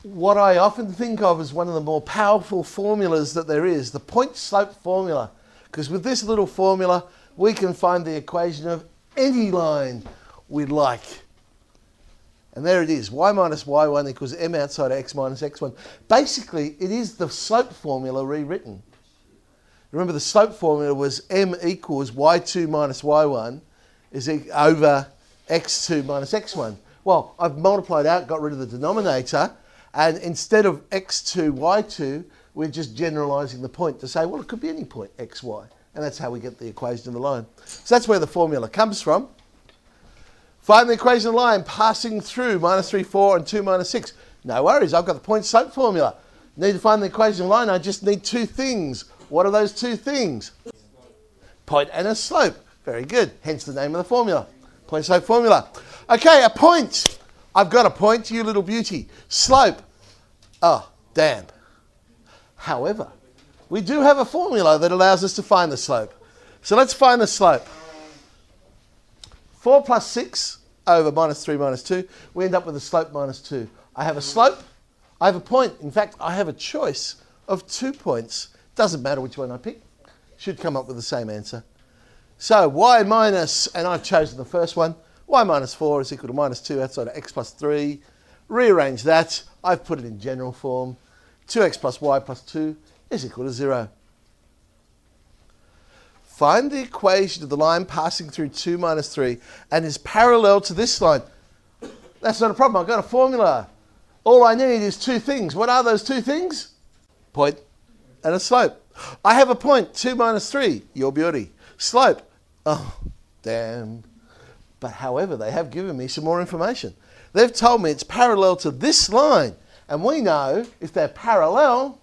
what I often think of as one of the more powerful formulas that there is, the point-slope formula. Because with this little formula, we can find the equation of any line we like. And there it is, y minus y1 equals m outside of x minus x1. Basically, it is the slope formula rewritten. Remember, the slope formula was m equals y2 minus y1 is over x2 minus x1. Well, I've multiplied out, got rid of the denominator, and instead of x2, y2, we're just generalising the point to say, well, it could be any point, x, y. And that's how we get the equation of the line. So that's where the formula comes from. Find the equation of the line passing through minus 3, 4, and 2, minus 6. No worries, I've got the point-slope formula. Need to find the equation of the line, I just need two things. What are those two things? Point and a slope. Very good, hence the name of the formula. Point-slope formula. Okay, a point. I've got a point, you little beauty. Slope. Oh, damn. However, we do have a formula that allows us to find the slope. So let's find the slope. 4 plus 6 over minus 3 minus 2. We end up with a slope minus 2. I have a slope. I have a point. In fact, I have a choice of 2 points. Doesn't matter which one I pick. Should come up with the same answer. So y minus, and I've chosen the first one, y minus 4 is equal to minus 2 outside of x plus 3. Rearrange that. I've put it in general form. 2x plus y plus 2 is equal to 0. Find the equation of the line passing through 2 minus 3 and is parallel to this line. That's not a problem. I've got a formula. All I need is two things. What are those two things? Point and a slope. I have a point, 2 minus 3, your beauty. Slope, oh, damn. But however, they have given me some more information. They've told me it's parallel to this line. And we know if they're parallel,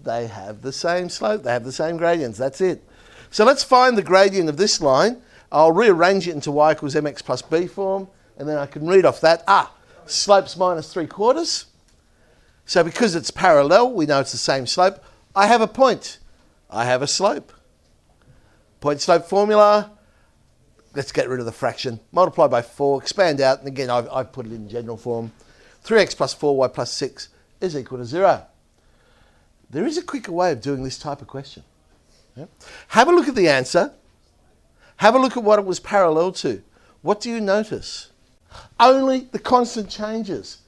they have the same slope, they have the same gradients, that's it. So let's find the gradient of this line. I'll rearrange it into y equals mx plus b form, and then I can read off that. Slope's minus 3/4. So because it's parallel, we know it's the same slope. I have a point. I have a slope. Point-slope formula. Let's get rid of the fraction. Multiply by 4, expand out, and again, I've put it in general form. 3x plus 4y plus 6 is equal to 0. There is a quicker way of doing this type of question. Yeah? Have a look at the answer. Have a look at what it was parallel to. What do you notice? Only the constant changes.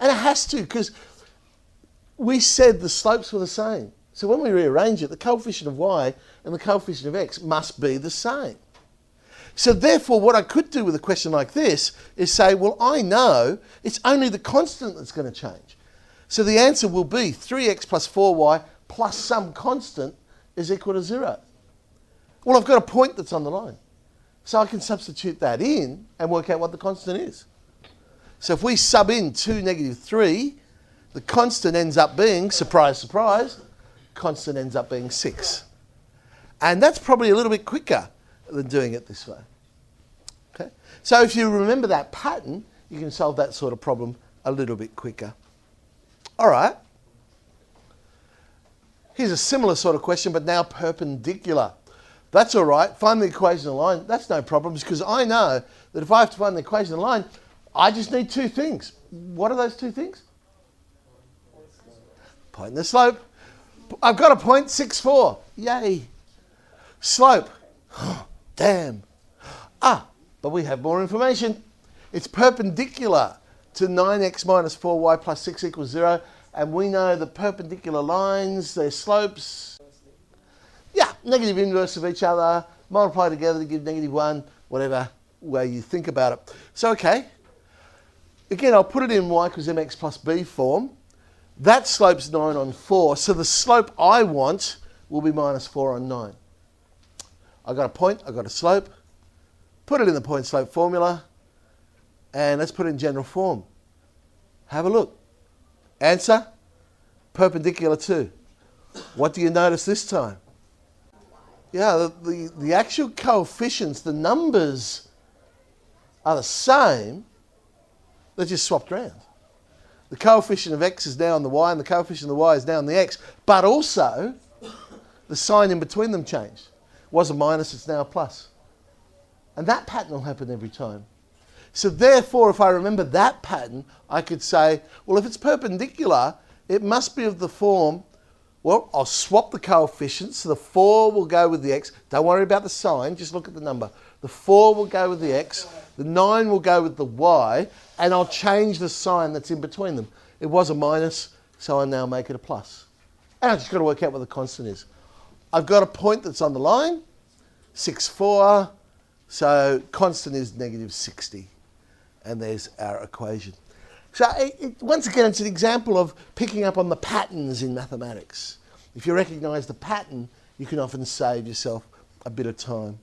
And it has to, because we said the slopes were the same. So when we rearrange it, the coefficient of y and the coefficient of x must be the same. So therefore, what I could do with a question like this is say, well, I know it's only the constant that's going to change. So the answer will be 3x plus 4y plus some constant is equal to 0. Well, I've got a point that's on the line. So I can substitute that in and work out what the constant is. So if we sub in 2, negative 3, the constant ends up being, surprise, surprise, constant ends up being 6. And that's probably a little bit quicker than doing it this way. Okay? So if you remember that pattern, you can solve that sort of problem a little bit quicker. All right. Here's a similar sort of question, but now perpendicular. That's all right. Find the equation of the line. That's no problem, because I know that if I have to find the equation of the line, I just need two things. What are those two things? Point and the slope. I've got a point, 6, 4. Yay. Slope. Damn. But we have more information. It's perpendicular to 9x minus 4y plus 6 equals 0. And we know the perpendicular lines, their slopes, negative inverse of each other, multiply together to give negative 1, whatever way you think about it. So, okay. Again, I'll put it in y equals mx plus b form. That slope's 9 on 4. So the slope I want will be minus 4 on 9. I've got a point, I've got a slope. Put it in the point-slope formula. And let's put it in general form. Have a look. Answer, perpendicular to. What do you notice this time? Yeah, the actual coefficients, the numbers are the same. They're just swapped around. The coefficient of x is now on the y and the coefficient of the y is now on the x. But also, the sign in between them changed. It was a minus, it's now a plus. And that pattern will happen every time. So therefore, if I remember that pattern, I could say, well, if it's perpendicular, it must be of the form, well, I'll swap the coefficients. So the 4 will go with the x. Don't worry about the sign, just look at the number. The 4 will go with the x, the 9 will go with the y, and I'll change the sign that's in between them. It was a minus, so I now make it a plus. And I've just got to work out what the constant is. I've got a point that's on the line, 6, 4, so constant is negative 60. And there's our equation. So once again, it's an example of picking up on the patterns in mathematics. If you recognise the pattern, you can often save yourself a bit of time.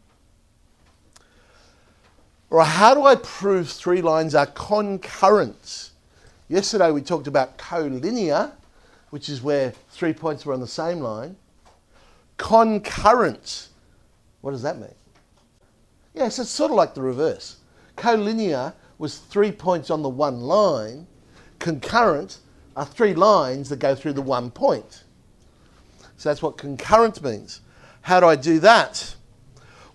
All right, how do I prove 3 lines are concurrent? Yesterday we talked about collinear, which is where 3 points were on the same line. Concurrent, what does that mean? Yes, it's sort of like the reverse. Collinear was 3 points on the one line. Concurrent are 3 lines that go through the 1 point. So that's what concurrent means. How do I do that?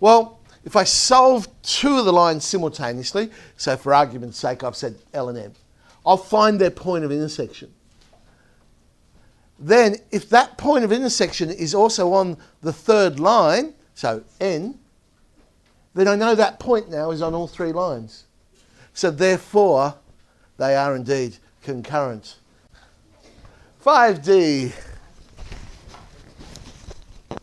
Well, if I solve 2 of the lines simultaneously, so for argument's sake I've said L and M, I'll find their point of intersection. Then if that point of intersection is also on the 3rd line, so N, then I know that point now is on all 3 lines. So therefore, they are indeed concurrent. 5D.